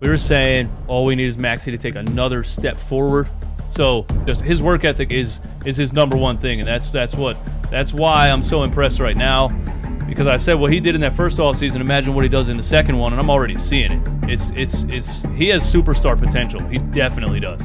we were saying all we need is Maxey to take another step forward. So just his work ethic is his number one thing, and that's why I'm so impressed right now. Because I said what he did in that first offseason, imagine what he does in the second one, and I'm already seeing it. He has superstar potential. He definitely does.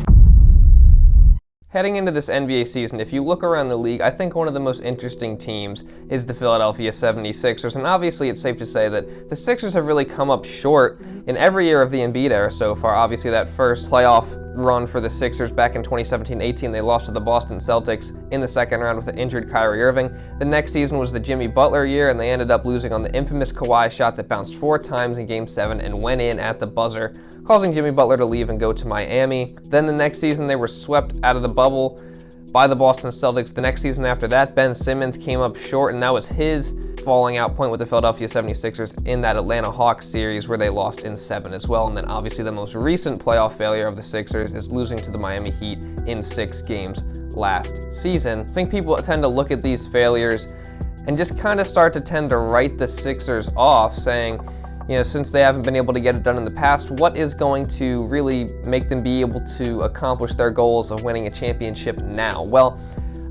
Heading into this NBA season, if you look around the league, I think one of the most interesting teams is the Philadelphia 76ers, and obviously it's safe to say that the Sixers have really come up short in every year of the Embiid era so far. Obviously that first playoff run for the Sixers back in 2017-18, they lost to the Boston Celtics in the second round with an injured Kyrie Irving. The next season was the Jimmy Butler year, and they ended up losing on the infamous Kawhi shot that bounced 4 times in Game 7 and went in at the buzzer, causing Jimmy Butler to leave and go to Miami. Then the next season, they were swept out of the bubble by the Boston Celtics. The next season after that, Ben Simmons came up short, and that was his falling out point with the Philadelphia 76ers in that Atlanta Hawks series where they lost in 7 as well. And then obviously the most recent playoff failure of the Sixers is losing to the Miami Heat in 6 games last season. I think people tend to look at these failures and just kind of start to tend to write the Sixers off, saying, since they haven't been able to get it done in the past, what is going to really make them be able to accomplish their goals of winning a championship now? Well,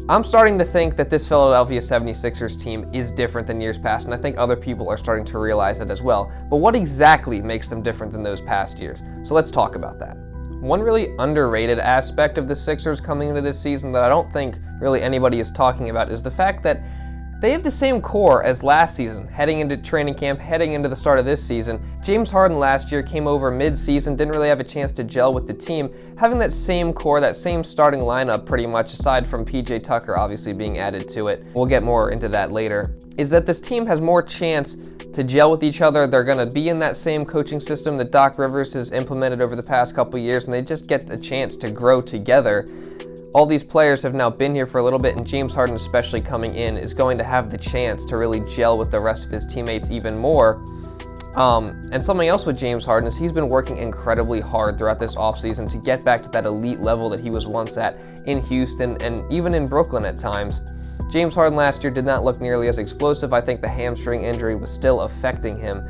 I'm starting to think that this Philadelphia 76ers team is different than years past, and I think other people are starting to realize it as well. But what exactly makes them different than those past years? So let's talk about that. One really underrated aspect of the Sixers coming into this season that I don't think really anybody is talking about is the fact that they have the same core as last season, heading into training camp, heading into the start of this season. James Harden last year came over mid-season, didn't really have a chance to gel with the team. Having that same core, that same starting lineup pretty much, aside from PJ Tucker obviously being added to it, we'll get more into that later, is that this team has more chance to gel with each other. They're going to be in that same coaching system that Doc Rivers has implemented over the past couple years, and they just get a chance to grow together. All these players have now been here for a little bit, and James Harden, especially coming in, is going to have the chance to really gel with the rest of his teammates even more. And something else with James Harden is he's been working incredibly hard throughout this offseason to get back to that elite level that he was once at in Houston and even in Brooklyn at times. James Harden last year did not look nearly as explosive. I think the hamstring injury was still affecting him.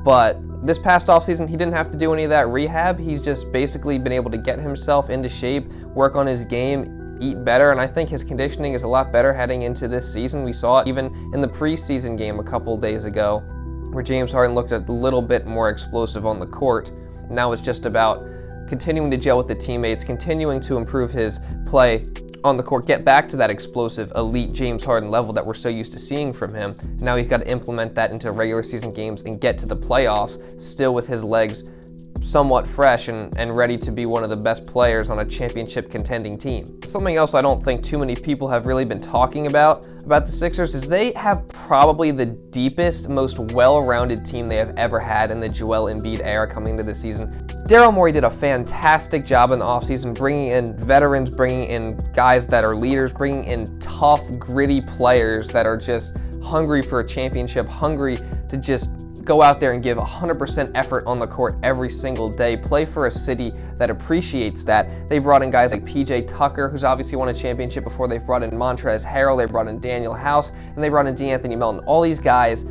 But this past offseason, he didn't have to do any of that rehab. He's just basically been able to get himself into shape, work on his game, eat better, and I think his conditioning is a lot better heading into this season. We saw it even in the preseason game a couple days ago, where James Harden looked a little bit more explosive on the court. Now it's just about continuing to gel with the teammates, continuing to improve his play on the court, get back to that explosive, elite James Harden level that we're so used to seeing from him. Now he's got to implement that into regular season games and get to the playoffs still with his legs somewhat fresh and ready to be one of the best players on a championship contending team. Something else I don't think too many people have really been talking about the Sixers is they have probably the deepest, most well-rounded team they have ever had in the Joel Embiid era coming into the season. Daryl Morey did a fantastic job in the offseason, bringing in veterans, bringing in guys that are leaders, bringing in tough, gritty players that are just hungry for a championship, hungry to just go out there and give 100% effort on the court every single day, play for a city that appreciates that. They brought in guys like PJ Tucker, who's obviously won a championship before. They've brought in Montrezl Harrell, they brought in Danuel House, and they brought in D'Anthony Melton. All these guys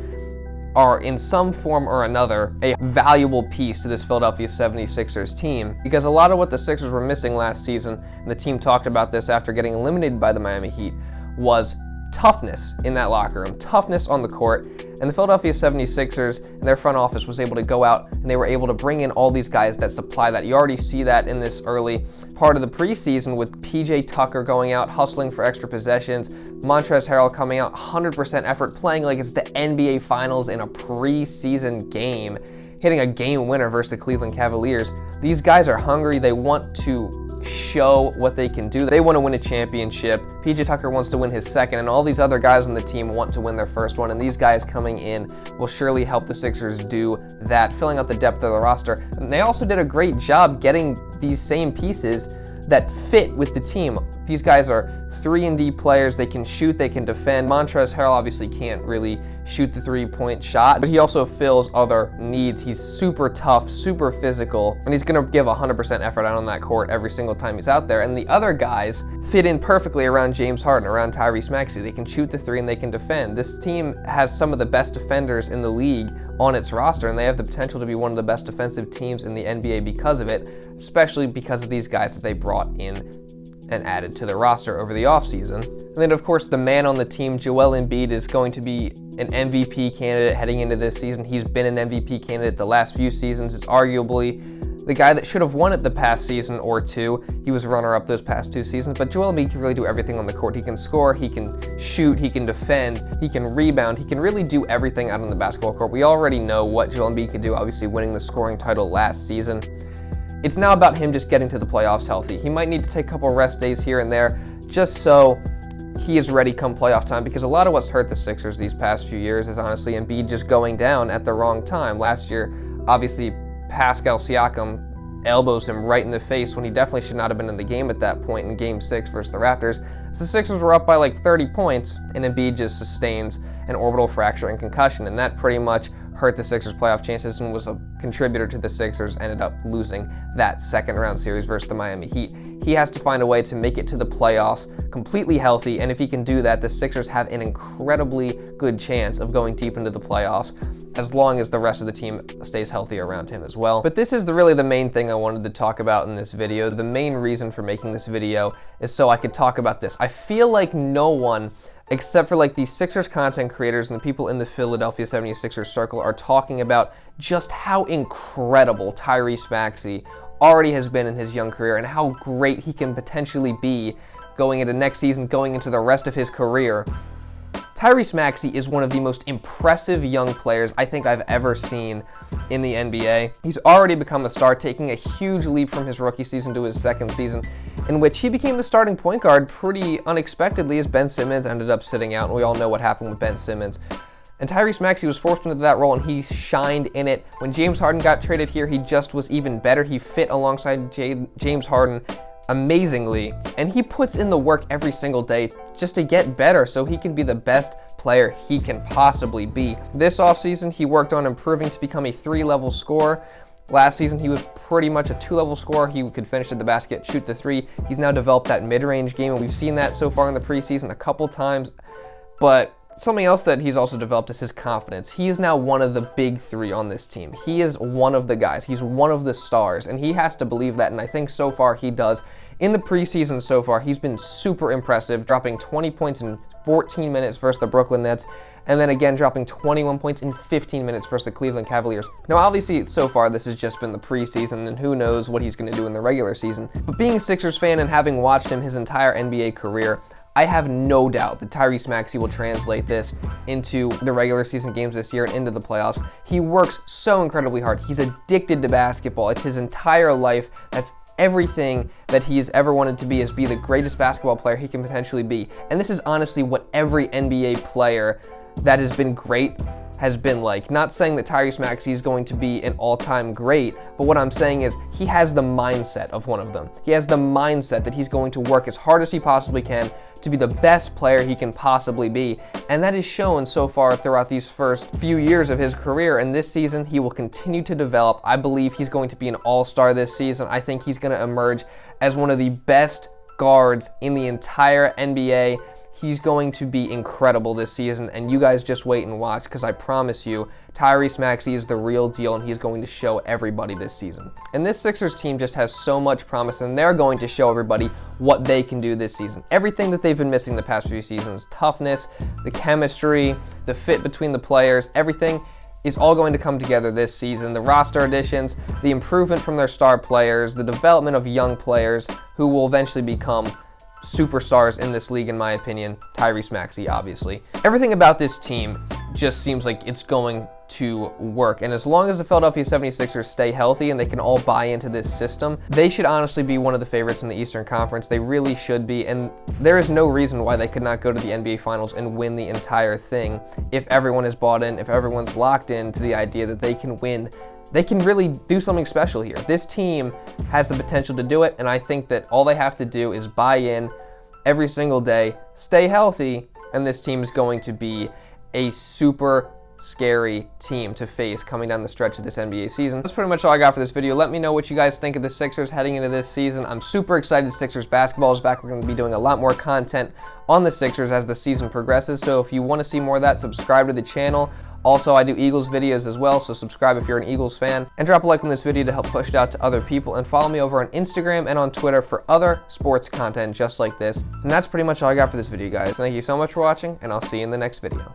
are in some form or another a valuable piece to this Philadelphia 76ers team, because a lot of what the Sixers were missing last season, and the team talked about this after getting eliminated by the Miami Heat, was toughness in that locker room, toughness on the court. And the Philadelphia 76ers and their front office was able to go out and they were able to bring in all these guys that supply that. You already see that in this early part of the preseason with PJ Tucker going out, hustling for extra possessions, Montrezl Harrell coming out, 100% effort, playing like it's the NBA Finals in a preseason game, hitting a game winner versus the Cleveland Cavaliers. These guys are hungry. They want to show what they can do. They want to win a championship. PJ Tucker wants to win his second, and all these other guys on the team want to win their first one, and these guys coming in will surely help the Sixers do that, filling out the depth of the roster. And they also did a great job getting these same pieces that fit with the team. These guys are 3-and-D players. They can shoot, they can defend. Montrezl Harrell obviously can't really shoot the three-point shot, but he also fills other needs. He's super tough, super physical, and he's going to give 100% effort out on that court every single time he's out there. And the other guys fit in perfectly around James Harden, around Tyrese Maxey. They can shoot the three and they can defend. This team has some of the best defenders in the league on its roster, and they have the potential to be one of the best defensive teams in the NBA because of it, especially because of these guys that they brought in and added to the roster over the offseason. And then, of course, the man on the team, Joel Embiid, is going to be an MVP candidate heading into this season. He's been an MVP candidate the last few seasons. It's arguably the guy that should have won it the past season or two. He was runner-up those past 2 seasons, but Joel Embiid can really do everything on the court. He can score, he can shoot, he can defend, he can rebound, he can really do everything out on the basketball court. We already know what Joel Embiid could do, obviously winning the scoring title last season. It's now about him just getting to the playoffs healthy. He might need to take a couple rest days here and there just so he is ready come playoff time, because a lot of what's hurt the Sixers these past few years is honestly Embiid just going down at the wrong time. Last year, obviously, Pascal Siakam elbows him right in the face when he definitely should not have been in the game at that point in Game 6 versus the Raptors. So the Sixers were up by like 30 points, and Embiid just sustains an orbital fracture and concussion, and that pretty much hurt the Sixers' playoff chances and was a contributor to the Sixers ended up losing that second-round series versus the Miami Heat. He has to find a way to make it to the playoffs completely healthy, and if he can do that, the Sixers have an incredibly good chance of going deep into the playoffs, as long as the rest of the team stays healthy around him as well. But this is really the main thing I wanted to talk about in this video. The main reason for making this video is so I could talk about this. I feel like no one, except for like these Sixers content creators and the people in the Philadelphia 76ers circle, are talking about just how incredible Tyrese Maxey already has been in his young career and how great he can potentially be going into next season, going into the rest of his career. Tyrese Maxey is one of the most impressive young players I think I've ever seen in the NBA. He's already become a star, taking a huge leap from his rookie season to his second season, in which he became the starting point guard pretty unexpectedly as Ben Simmons ended up sitting out, and we all know what happened with Ben Simmons. And Tyrese Maxey was forced into that role, and he shined in it. When James Harden got traded here, he just was even better. He fit alongside James Harden amazingly, and he puts in the work every single day just to get better so he can be the best player he can possibly be. This offseason, he worked on improving to become a 3-level scorer. Last season, he was pretty much a 2-level scorer. He could finish at the basket, shoot the 3. He's now developed that mid-range game, and we've seen that so far in the preseason a couple times. But something else that he's also developed is his confidence. He is now one of the big 3 on this team. He is one of the guys. He's one of the stars, and he has to believe that, and I think so far he does. In the preseason so far, he's been super impressive, dropping 20 points in 14 minutes versus the Brooklyn Nets, and then again dropping 21 points in 15 minutes versus the Cleveland Cavaliers. Now obviously so far this has just been the preseason, and who knows what he's going to do in the regular season. But being a Sixers fan and having watched him his entire NBA career, I have no doubt that Tyrese Maxey will translate this into the regular season games this year and into the playoffs. He works so incredibly hard. He's addicted to basketball. It's his entire life. That's everything that he's ever wanted to be, is be the greatest basketball player he can potentially be. And this is honestly what every NBA player that has been great has been like. Not saying that Tyrese Maxey is going to be an all-time great, but what I'm saying is he has the mindset of one of them. He has the mindset that he's going to work as hard as he possibly can to be the best player he can possibly be, and that is shown so far throughout these first few years of his career. And this season, he will continue to develop. I believe he's going to be an all-star this season. I think he's going to emerge as one of the best guards in the entire NBA. He's going to be incredible this season, and you guys just wait and watch, because I promise you, Tyrese Maxey is the real deal, and he's going to show everybody this season. And this Sixers team just has so much promise, and they're going to show everybody what they can do this season. Everything that they've been missing the past few seasons, toughness, the chemistry, the fit between the players, everything is all going to come together this season. The roster additions, the improvement from their star players, the development of young players who will eventually become superstars in this league, in my opinion. Tyrese Maxey, obviously. Everything about this team just seems like it's going to work, and as long as the Philadelphia 76ers stay healthy and they can all buy into this system, they should honestly be one of the favorites in the Eastern Conference. They really should be, and there is no reason why they could not go to the NBA Finals and win the entire thing if everyone is bought in, if everyone's locked in to the idea that they can win. They can really do something special here. This team has the potential to do it, and I think that all they have to do is buy in, every single day, stay healthy, and this team is going to be a super scary team to face coming down the stretch of this NBA season. That's pretty much all I got for this video. Let me know what you guys think of the Sixers heading into this season. I'm super excited Sixers basketball is back. We're going to be doing a lot more content on the Sixers as the season progresses, so if you want to see more of that, subscribe to the channel. Also, I do Eagles videos as well, so subscribe if you're an Eagles fan, and drop a like on this video to help push it out to other people, and follow me over on Instagram and on Twitter for other sports content just like this. And that's pretty much all I got for this video, guys. Thank you so much for watching, and I'll see you in the next video.